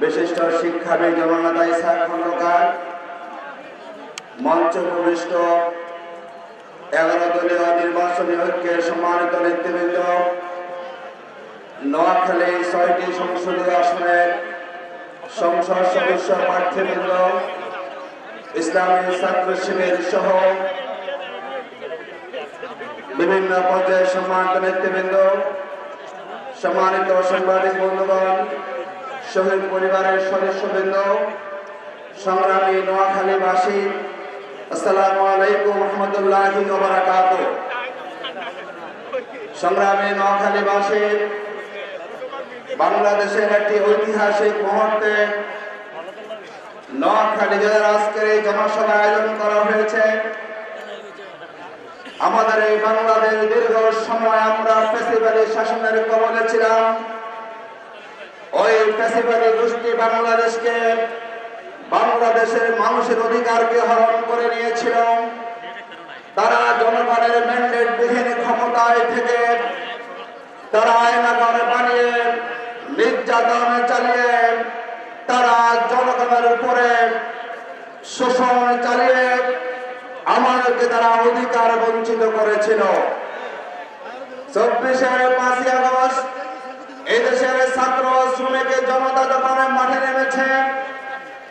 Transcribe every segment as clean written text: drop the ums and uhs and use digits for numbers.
বিশিষ্ট শিক্ষাবিদ জননেতা ইসহাক খন্দকার, মঞ্চ উপবিষ্ট 11 দলীয় নির্বাচনী ঐক্যের সম্মানিত নেতৃবৃন্দ, নোয়াখালী 6টি সংসদীয় আসনের সংসদ সদস্য প্রার্থীবৃন্দ, ইসলামী ছাত্র শিবির সহ বিভিন্ন পর্যায়ের সম্মানিত নেতৃবৃন্দ, সম্মানিত সাংবাদিক বন্ধুগণ, শহীদ পরিবারের সদস্যবৃন্দ, সংগ্রামী নোয়াখালীবাসী, আসসালামু আলাইকুম রহমতুল্লাহি ওয়া বারাকাতুহু। সংগ্রামী নোয়াখালীবাসী, বাংলাদেশের একটি ঐতিহাসিক মুহূর্তে নোয়াখালী জেলার আজকের এই জনসভা আয়োজন করা হয়েছে। আমাদের এই বাংলাদেশ দীর্ঘ সময় আমরা ফ্যাসিবাদী শাসনের কবলে ছিলাম। ওই ফ্যাসিবাদী গোষ্ঠী বাংলাদেশকে, বাংলাদেশের মানুষের অধিকারকে হরণ করে নিয়েছিল। তারা জনগণের ম্যান্ডেট বিহীন ক্ষমতায় থেকে তারা আয়নাঘর বানিয়ে নির্যাতন চালিয়ে তারা জনগণের উপরে শোষণ চালিয়ে আমাদেরকে তারা অধিকার বঞ্চিত করেছিল। 24-এর 5ই আগস্ট এই দেশের ছাত্র শ্রমিক জনতা যখন মাঠে নেমেছে,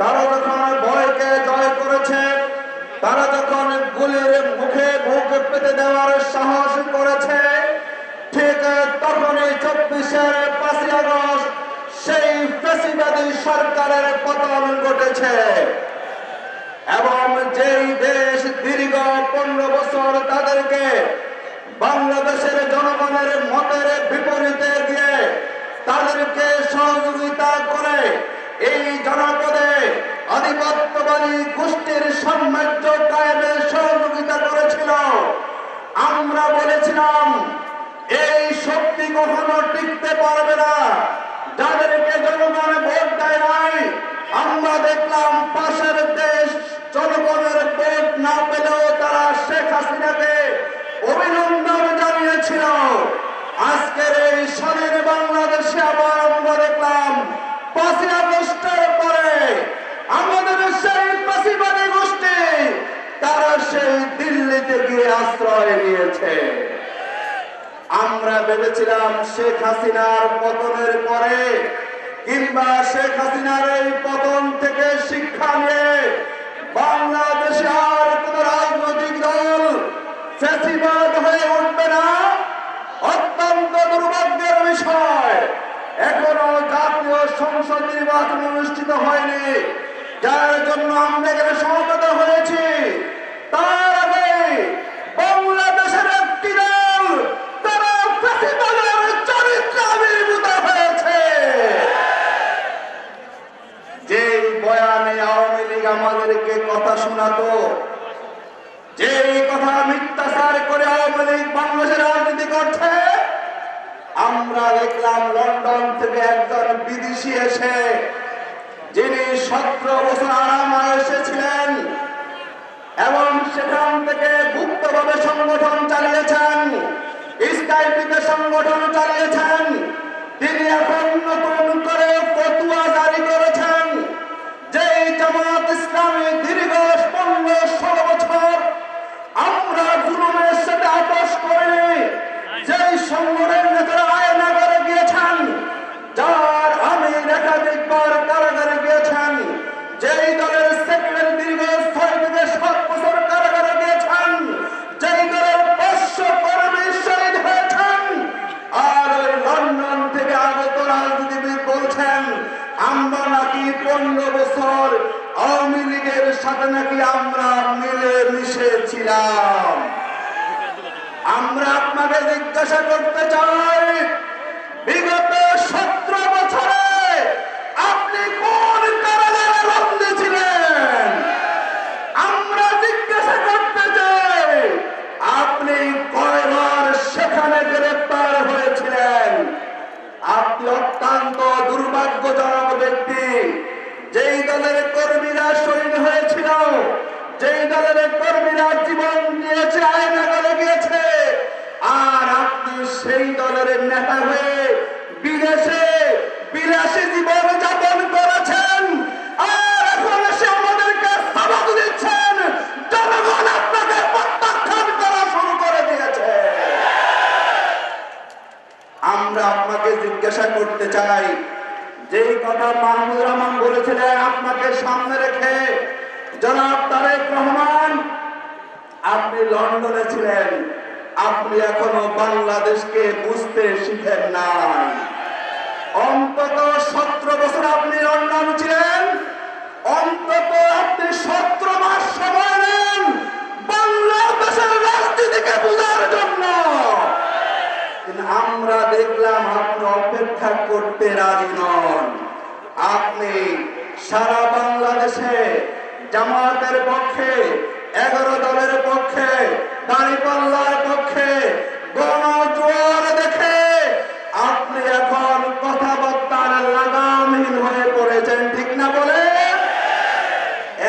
তারা যখন ভয়কে জয় করেছে, তারা যখন গুলির মুখে মুখ পেতে দেওয়ার সাহস করেছে, ঠিক তখনই 24-এর 5ই আগস্ট সেই ফ্যাসিবাদী সরকারের পতন ঘটেছে। এবং যেই দেশ দীর্ঘ 15 বছর তাদেরকে বাংলাদেশের জনগণের মতের বিপরীতে গিয়ে তাদেরকে সহযোগিতা করে এই জনপদে আধিপত্যবাদী গোষ্ঠীর সাম্রাজ্য কায়েমে সহযোগিতা করেছিল, আমরা বলেছিলাম এই শক্তি কখনো টিকতে পারবে না। যাদেরকে জনগণ ভোট দেয় নাই, আমরা দেখলাম পাশের দেশ জনগণের ভোট না পেলেও তারা শেখ হাসিনাকে অভিনন্দন জানিয়েছিল। আজকের এই স্বাধীন বাংলাদেশে আবার আমরা দেখলাম 5ই আগস্টের পরে আমাদের সেই ফ্যাসিবাদী গোষ্ঠী তারা সেই দিল্লিতে গিয়ে আশ্রয় নিয়েছে। আমরা ভেবেছিলাম শেখ হাসিনার পতনের পরে কিংবা শেখ হাসিনার এই পতন থেকে শিক্ষা নিয়ে বাংলাদেশে আর কোন রাজনৈতিক দল ফ্যাসিবাদ হয়ে উঠবে না। অত্যন্ত দুর্ভাগ্যের বিষয়, এখনো জাতীয় সংসদ নির্বাচন অনুষ্ঠিত হয়নি, যার জন্য আমরা এখানে সমবেত হয়েছি। তার আগে বাংলাদেশের একটি দল তারা ফ্যাসিবাদের চরিত্রে আবির্ভূত হয়েছে। যেই বয়ানে আওয়ামী লীগ আমাদেরকে কথা শোনাতো, যেই কথা মিথ্যাচার করে আওয়ামী লীগ বাংলাদেশের রাজনীতি করছে, আমরা দেখলাম লন্ডন থেকে একজন বিদেশি এসে, যিনি 17 বছর আরামায় এসেছিলেন এবং সেখান থেকে গুপ্তভাবে সংগঠন চালিয়েছেন, স্কাইপিতে সংগঠন চালিয়েছেন, তিনি এখন নতুন করে ফতোয়া জারি করেছেন যে জামাত ইসলামী দীর্ঘ 15-16 বছর আমরা জুলুমের সাথে আপোষ করিনি। যেই সংগঠনের নেতারা আয়নাঘরে গিয়েছেন, যার আমি একাধিকবার কারাগারে গিয়েছেন, যেই দলের সেক্রেটারি দীর্ঘ 6 থেকে 7 বছর কারাগারে গিয়েছেন, যেই দলের 500 কর্মী শহীদ হয়েছেন, আর ওই লন্ডন থেকে আগত রাজনীতিবিদ বলছেন আমরা নাকি 15 বছর আওয়ামী লীগের সাথে নাকি আমরা মিলে মিশে ছিলাম। আমরা আপনাকে জিজ্ঞাসা করতে চাই, বিগত 17 বছরে আপনি কোন কারাগারে বন্দী ছিলেন? আমরা জিজ্ঞাসা করতে চাই, আপনি কয়বার সেখানে গ্রেফতার হয়েছিলেন? আপনি অত্যন্ত দুর্ভাগ্যজনক ব্যক্তি। যেই দলের কর্মীরা শহীদ হয়েছিল, যেই দলের কর্মীরা জীবন দিয়েছে, আয়নাঘরে গিয়েছে, আর আপনি সেই দলের নেতা হয়ে বিদেশে চাই, যেই কথা মাহমুদুর রহমান বলেছিলেন আপনাকে সামনে রেখে, জনাব তারেক রহমান আপনি লন্ডনে ছিলেন, আপনি এখনো বাংলাদেশকে বুঝতে শিখেন নাই। অন্তত 17 বছর আপনি লন্ডন ছিলেন, অন্তত আপনি 17 মাস সময় নেন বাংলাদেশের রাজনীতিকে বোঝার জন্য। কিন্তু আমরা দেখলাম আপনি অপেক্ষা করতে রাজি নন। আপনি সারা বাংলাদেশে জামায়াতের পক্ষে, 11 দলের পক্ষে, দাঁড়িপাল্লার পক্ষে গণজোয়ার দেখে আপনি এখন কথাবার্তার লাগামহীন হয়ে পড়েছেন, ঠিক না বলে?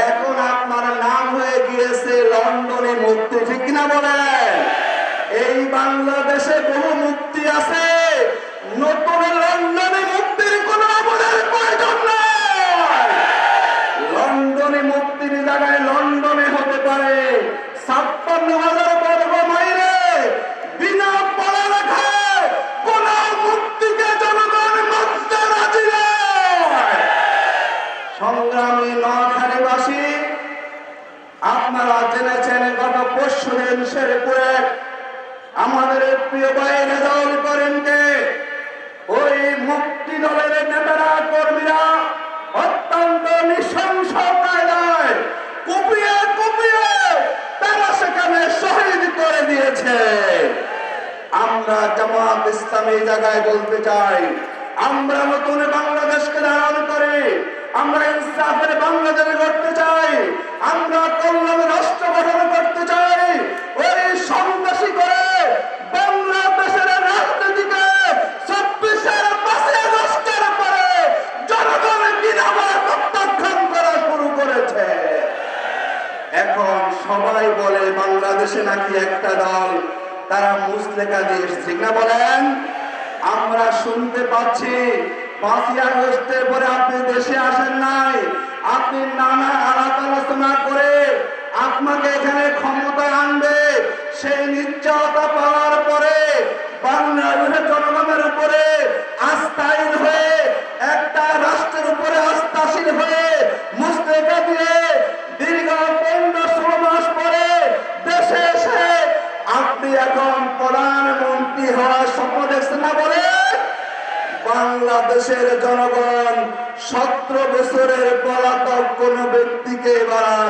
এখন আপনার নাম হয়ে গিয়েছে লন্ডনে মুক্তি, ঠিক না বলে? এই বাংলাদেশে বহু মুক্তি আছে, নতুন লন্ডনে মুক্তির কোনো আমাদের প্রয়োজন নাই। লন্ডনে মুক্তির জায়গায় লন্ডনে হতে পারে 56,000 বর্গ মাইলে বিনা পড়ালেখায় কোন মুক্তিকে জনগণ মানতে রাজি নয়। সংগ্রামী নোয়াখালীবাসী, আপনারা জেনেছেন গত পরশুদিন শেরপুরে আমাদের প্রিয় ভাই রেজাউল করিমকে ওই মুক্তি দলের নেতারা কর্মীরা অত্যন্ত নৃশংস কায়দায় কুপিয়ে কুপিয়ে তারা সেখানে শহীদ করে দিয়েছে। আমরা জামাত ইসলামী জায়গায় বলতে চাই, আমরা নতুন বাংলাদেশকে ধারণ করে আমরা ইনসাফের বাংলাদেশ গড়তে চাই, আমরা কল্যাণ রাষ্ট্র গঠন করতে চাই। ওই সন্ত্রাসী করে বাংলাদেশের রাজনীতিকে 24-এর 5ই আগস্টের পরে জনগণ বিনামূল্যে প্রত্যাখ্যান করা শুরু করেছে। এখন সবাই বলে বাংলাদেশে নাকি একটা দল তারা মুসলেকা দিয়ে এসেছে, ঠিক না বলেন? আমরা শুনতে পাচ্ছি 5ই আগস্টের পরে আপনি দেশে আসেন নাই, আপনি নানা আলাপ আলোচনা করে আপনাকে এখানে ক্ষমতায় আনবে। সেই নিশ্চয়তা পাওয়ার পরে বাংলাদেশের জনগণের উপরে আস্থাহীন হয়ে, একটা রাষ্ট্রের উপরে আস্থাশীল হয়ে মুসলেকা দিয়ে দীর্ঘ 15-16 মাস পরে দেশে এসে আপনি এখন প্রধানমন্ত্রী হওয়ার স্বপ্ন দেখছেন না বলে? বাংলাদেশের জনগণ 17 বছরের পলাতক কোন ব্যক্তিকে এবার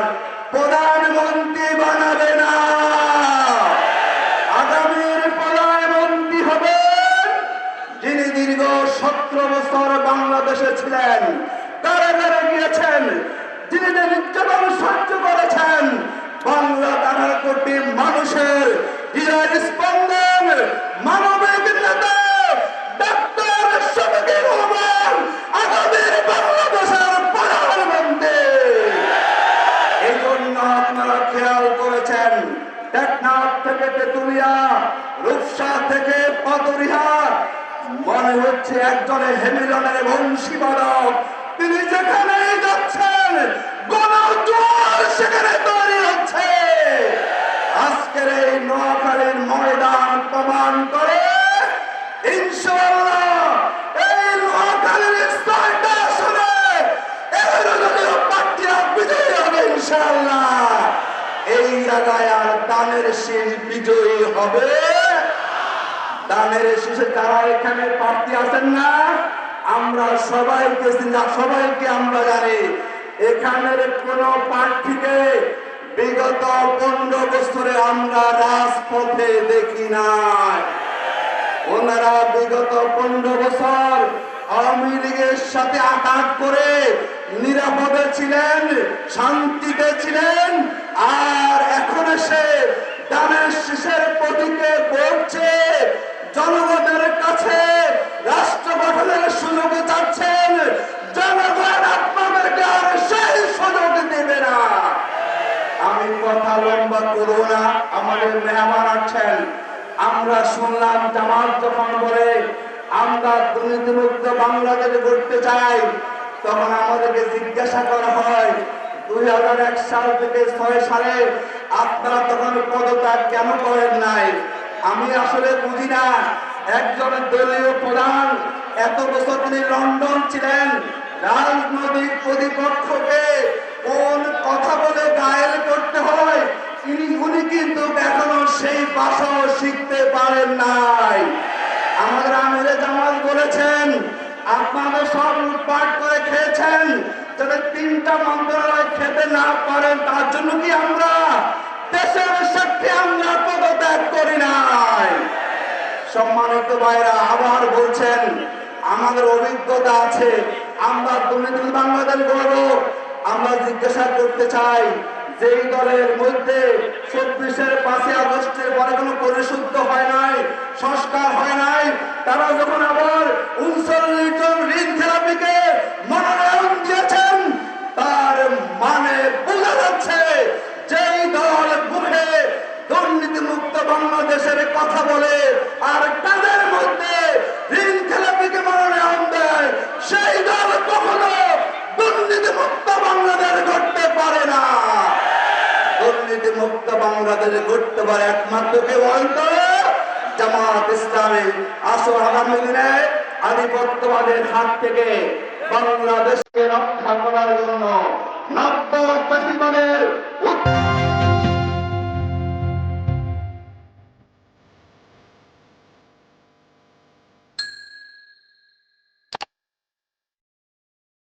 প্রধানমন্ত্রী বানাবে না। আগামীর প্রধানমন্ত্রী হবেন যিনি দীর্ঘ 17 বছর বাংলাদেশে ছিলেন, কারাগারে গিয়েছেন, যিনি নির্যাতন সহ্য করেছেন, বাংলা 18 কোটি মানুষের হৃদয়ের স্পন্দন, মানবিক নেতা ডাক্তার শফিকুর রহমান আগামীর বাংলাদেশের প্রধানমন্ত্রী। এই জন্য আপনারা খেয়াল করেছেন, টেকনাফ থেকে তেতুলিয়া, রূপসা থেকে পাতুরিয়া, মনে হচ্ছে একজনের হেমিলনের বংশীবাদক, তিনি যেখানে যাচ্ছেন গণজোয়ার সেখানে তৈরি হচ্ছে। আজকের এই নোয়াখালীর ময়দান প্রমাণ করে ইনশাআল্লাহ এই নোয়াখালীর 6টা আসনে এবারও প্রার্থীরা বিজয়ী হবে ইনশাআল্লাহ। এই জায়গায় আর দানের শীষ বিজয়ী হবে। দানের শীষে যারা এখানে প্রার্থী আছেন না, আমরা সবাইকে আমরা জানি, এখানের কোন প্রার্থীকে বিগত 15 বছরে আমরা রাজপথে দেখি নাই। ওনারা বিগত 15 বছর আওয়ামী লীগের সাথে আঘাত করে নিরাপদে ছিলেন, শান্তিতে ছিলেন, আর এখন এসে দানের শীষের প্রতীকে বলছে জনগণের কাছে রাষ্ট্র গঠনের সুযোগ চাচ্ছেন। জনগণ আপনাদেরকে আর সেই সুযোগ দেবে না। আমি কথা লম্বা করব না, আমাদের মেহমান আছেন। আমরা শুনলাম জামাত যখন বলে আমরা দুর্নীতিমুক্ত বাংলাদেশ গড়তে চাই, তখন আমাদেরকে জিজ্ঞাসা করা হয় 2001 সাল থেকে 6 সালে আপনারা তখন পদত্যাগ কেন করেন নাই? আমি আসলে বুঝি না, একজন দলীয় প্রধান এত বছর তিনি লন্ডন ছিলেন, রাজনৈতিক প্রতিপক্ষকে কোন কথা বলে গায়েল করতে হয় উনি কিন্তু এখনো সেই ভাষাও শিখতে পারেন নাই। আমাদের আমিরে জামাত বলেছেন, আপনাদের সব লুটপাট করে খেয়েছেন, যাতে 3টা মন্ত্রণালয় খেতে না পারেন তার জন্য কি আমরা দেশের স্বার্থে আমরা পদত্যাগ করি নাই? সম্মানিত ভাইরা আবার বলছেন, আমাদের অভিজ্ঞতা আছে, আমরা দুর্নীতি বাংলাদেশ গড়ব। আমরা জিজ্ঞাসা করতে চাই, যেই দলের মধ্যে 24-এর 5ই আগস্টের পরে কোনো পরিশুদ্ধ হয় নাই, সংস্কার হয় নাই, তারা যখন আবার 39 জন ঋণ থেরাপিকে মনোনয়ন দিয়েছেন, তার মানে বোঝা যাচ্ছে যেই দল মুখে দুর্নীতি মুক্ত বাংলাদেশের কথা বলে আর তাদের মধ্যে ঋণ খেলাপিকে মনোনয়ন দেয়, সেই দল কখনো দুর্নীতি মুক্ত বাংলাদেশ গড়তে পারে না। দুর্নীতি মুক্ত বাংলাদেশ গড়তে পারে একমাত্র কে বলতো? জামাত ইসলামী। আসো আগামী দিনে আধিপত্যবাদের হাত থেকে বাংলাদেশকে রক্ষা করার জন্য 90 ফ্যাসিবাদের